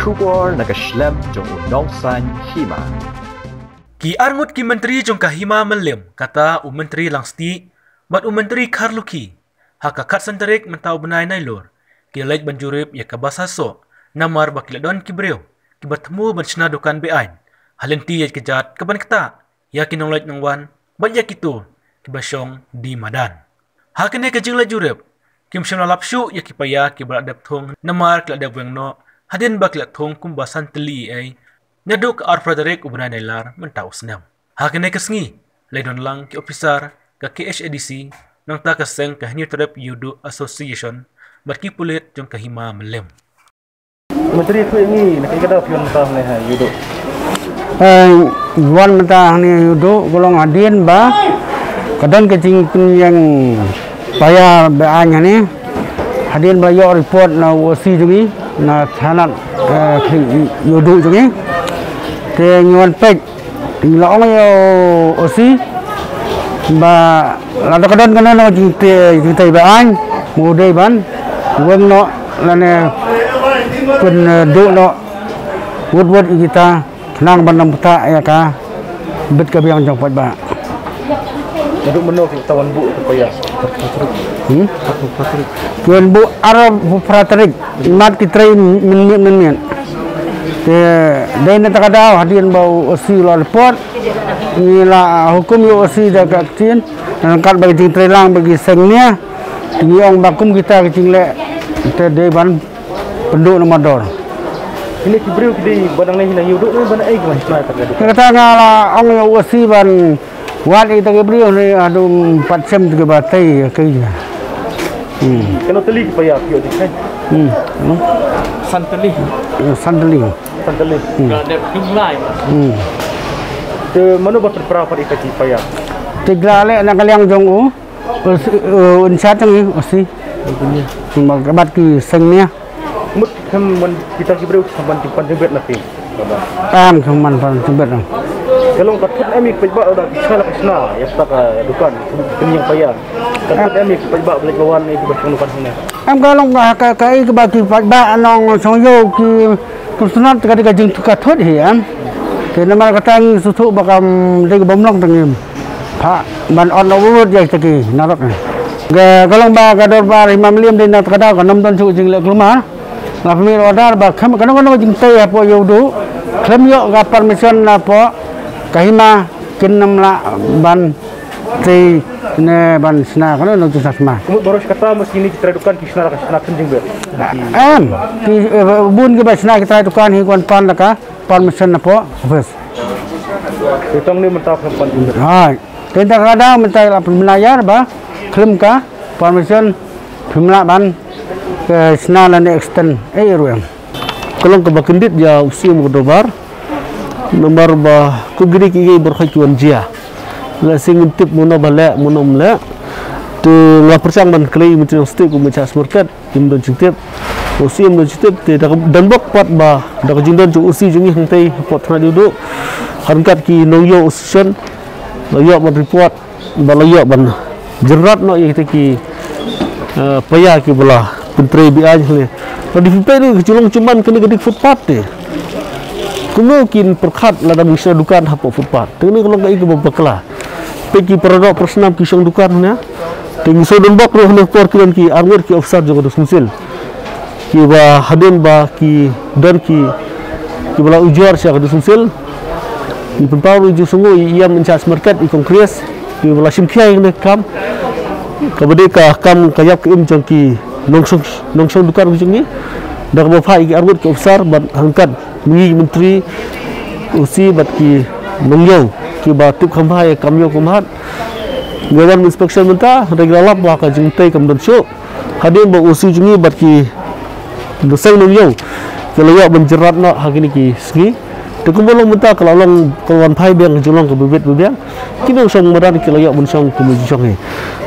Kubor nagaslem jong unongsan hima. Ki arngut ki menteri jong kahima melim kata menteri langsti mat menteri Karluki hakakat santarik mentau benai nailor ki lek banjurip ya kabasa so namar bakiladon ki breu ki bertemu bersena dukan beain halenti ya kejat keban keta ya kinong lek nangwan bat ya kitu ki basyong di madan hakene kejing lek jurip kim syamla lapsyu ya ki paya ki beradap thong namar kiladap wengno hadin baklat thong kumbasan teli ai nyaduk ar Frederick ubna nailar mentau senam hakene kesngi ledon lang ki officer ka KHADC nang ta kaseng ka New Trip Yudu Association barki pulit jong kahima melem menteri tu ini nak kata pion mentah ni Yudu wan mentah ni Yudu golong adin ba kadang kecing yang paya beanya ni hadin ba yo report na OC jungi na thanat Yudu jungi te nyon pek tinglaong yo OC ba la kadon kana no jinte bean mude ban weng no lane kun do no wud kita nang banam ta ya ka bet ka biang jong pat ba duduk menok tawan bu supaya kun bu arab praterik mat kitrai min te den ta kada hadin bau osi la report ni la hukum yo osi da kaktin dan kat bagi trelang bagi sengnya tiong bakum kita kecing le te de ban penduk nomador ini kibreu di badang ni Yudu ni ban ai kan sna ta kata ngala ong yo osi ban wat itu kibreu ni adu 4 sem 3 batai kai kalau teli supaya yo di kan santeli dep jumlai te mano ba berapa pada ikati paya tiga le nak kaliang jong unsat ni osi magabat ki sengnya mut kan kita kibreu sampan timpan tebet na pi tam man pan tebet kalau katut emi pejba dah bisa kesna ya tak dukan kenyang paya katut emi pejba boleh kawan itu bersundukan sana kalong kai ke bagi pejba anong songyo ki kusnat ketika jeng katut hian kena mal katang susu bakam deg bomlong tengim pak ban on overwood ya teki narok ga kalong ba gador ba 5 million din na kada ka 6 ton su jing le kluma la pemir order ba kham kana jing te apo yodu khlem yo ga permission na po kahima kinam la ban te ne ban sna kana no tu sasma kumut boros kata meski ni kita dukan kisna kasna kenjing ber ki bun ke basna kita dukan hi kon pan laka permission na po bes itong ni mentah sampan juga hai tenda kada mentai la melayar ba klem ka permission pemla ban ke sna la ne extend ruang kolong ke bakendit ya usia mudobar nomor ba kugri ki berkhajuan jia la sing tip mono bala mono mla tu la persang ban klei menteri stik ku mecha market kim don cintip usia don cintip te dan bok pat ba da jindon cu usi jungi hangtai pot na duduk harkat ki noyo usun noyo ban report balayo ban jerat no ye ki paya ki bola menteri bi aj le di fipe ni culung cuman kena gedik footpath te kemungkin perkhat la dalam bisa dukan hapo footpath tengni kalau kai ke babakla peki perodok personam ki song dukan nya ting so don bok ro por kiran ki armor ki officer jogo sunsil ki ba hadin ba ki don ki bala ujar sia ke sunsil di pempau uju sungu ia mencas market i kongres ki bala simkhia yang kam kabade ka kam kayak im jongki nongsong dukan ujung ni dak ba phai ki armor ki officer ban hangkat mi menteri usi bat ki nongyo ki ba tup khambai kamyo kumat gawan inspection menta regular ba ka jingtai kam don syo hadin ba usi jungi bat ki dosang nongyo kalau ya menjerat no hagini ki ski to kumbolong menta kalau long kawan phai beng julong ke bebet bebeng kini song medan kalau ya mensong ke mujong ni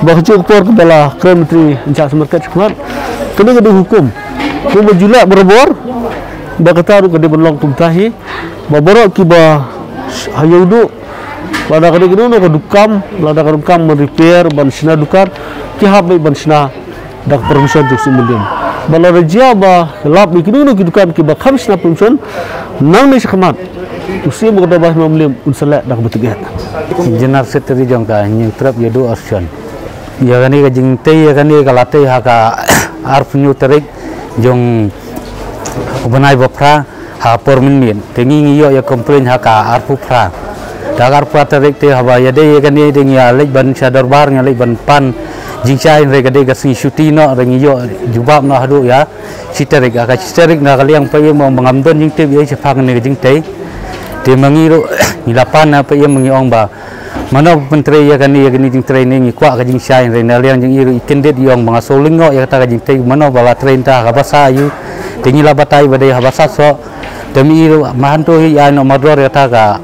ba juk por ke bala ke menteri incas market kumat kena ke hukum ku jula berbor ba kata ru ke belong tumtahi ba borok ki ba hayudu lada kade gino no dukam lada dukam repair ban sina dukar ki habe ban sina dak permission juk 1 million Balaraja ba lab ikinu kidukan ki ba khamis na punson nang ni khmat usia mo da bah mamlim unsala dak betugat jenar seteri jong ka nying trap yedu option ya gani ka jing te ya gani ka late ha ka arf nyu terik jong banai bopra ha por min tengi ngi yo ya komplain ha ka arfu pra dagar pra terik te ha ba ya de ya gani ding ya lek ban sadar bar nga lek ban pan jing chai re gade ga si shuti no re ngi yo jubab no hadu ya citerik ka citerik na kaliang pa yo mo mangamdon jing te ye chapang ni jing te te mangiru nilapan na pa yo mangi ong ba mana menteri ya gani jing training ni kwa ka jing chai re na liang jing iru ikendet yong mga solingo ya kata ka jing te mana bala train ta ka basa yu tingi la batai bade ha basa so demi iru mahanto hi ya no mador ya ta ka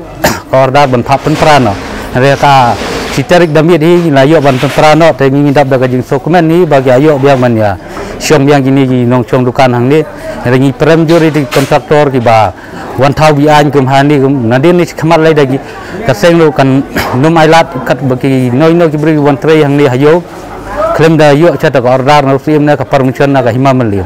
ordar ban phap pen prano re ta citerik damit hi la yo ban pen prano te ngi dap da ka jing dokumen ni bagi ayo biang man ya syong biang gini gi nong chong dukan hang ni re ngi prem juri di kontraktor ki ba wan thau bi an kum hani kum nadin ni khamat lai dagi ka seng lu kan num ailat kat bagi noi ki bri wan trei hang ni hayo klem da yo cha ta ordar no sim na ka permission na ka himam li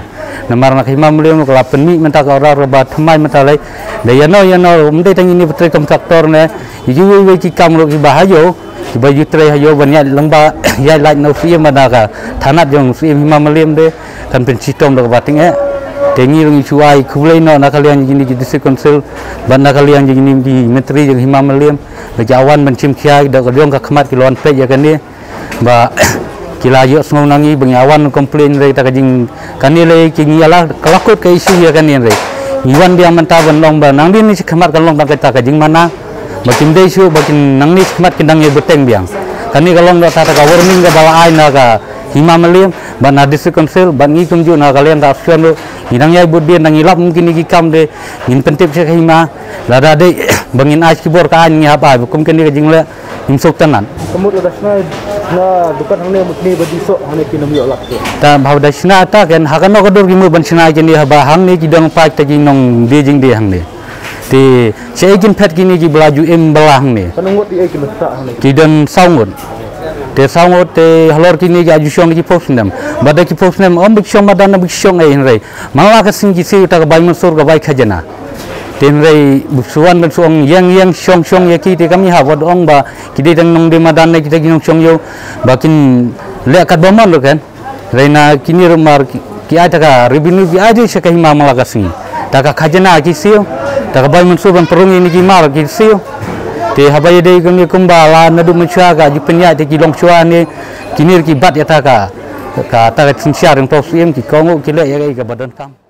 namar na himam li no ka penmi menta ka ordar ba thamai menta lai da ya no umde tang ini betre kontraktor ne yu wi ki kam lu ki ba hayo ki ba yu trei hayo ban ya lamba ya lai no sim ma da ka thanat jong sim himam lim de kan pen sitom da ba ting tengi rungi chuai khulai no nakalian jini di district council ban nakalian jini di menteri jeng himam liam bejawan mencim kiai da kadong ka khmat ki lon pe ya kan ni ba kila yo semau nangi bengawan komplain re ta kajing kani le ki ngiala kelakut ke isu ya kan ni re iwan dia menta ban long ba nang din ni khmat kan long ta kajing mana bakin de isu bakin nang ni khmat kindang ye beteng biang kani kalong ta ka warning ka bala ai na ka himam liam ban district council ban ngi kunju na kalian ta option lo inang yai budien nang ilap mungkin iki kam de in pentip se hima lada de bangin ais kibor ka an ngapa bukum keni ke jingle himsuk tanan kemud dasna na dukan hang ne mutni badiso hang ki nam yo lak ta bhaw dasna ta ken hakan no kodur ki mu bansina jeni haba hang ni kidang pa ta jing nong de jing de hang ne te se jin phet kini ki belaju em belang ne kanungot di ki mesta hang ne kidang saungut te sangot te halor kini ga jusyong ki posnem bada ki posnem om bikyong madana bikyong ai rei mala ka sing ki si ta ka bai mansur ka bai khajana ten rei busuan ben suang yang syong ya ki te kami ha wad ong ba ki de tang nong de madana ki te ki nong syong yo bakin le kat bomon lo kan reina kini rumar ki ai ta ka revenue bi ai se ka hima mala ka sing ta ka khajana ki si ta ka bai mansur ban perung ini ki mar ki si te habai dei kami kumbala nadu menchua ka jupenya te ki long chua ni kinir ki bat ya ta ka ta ka sinsiar yang tos ki kongo ki le ya ka badan kam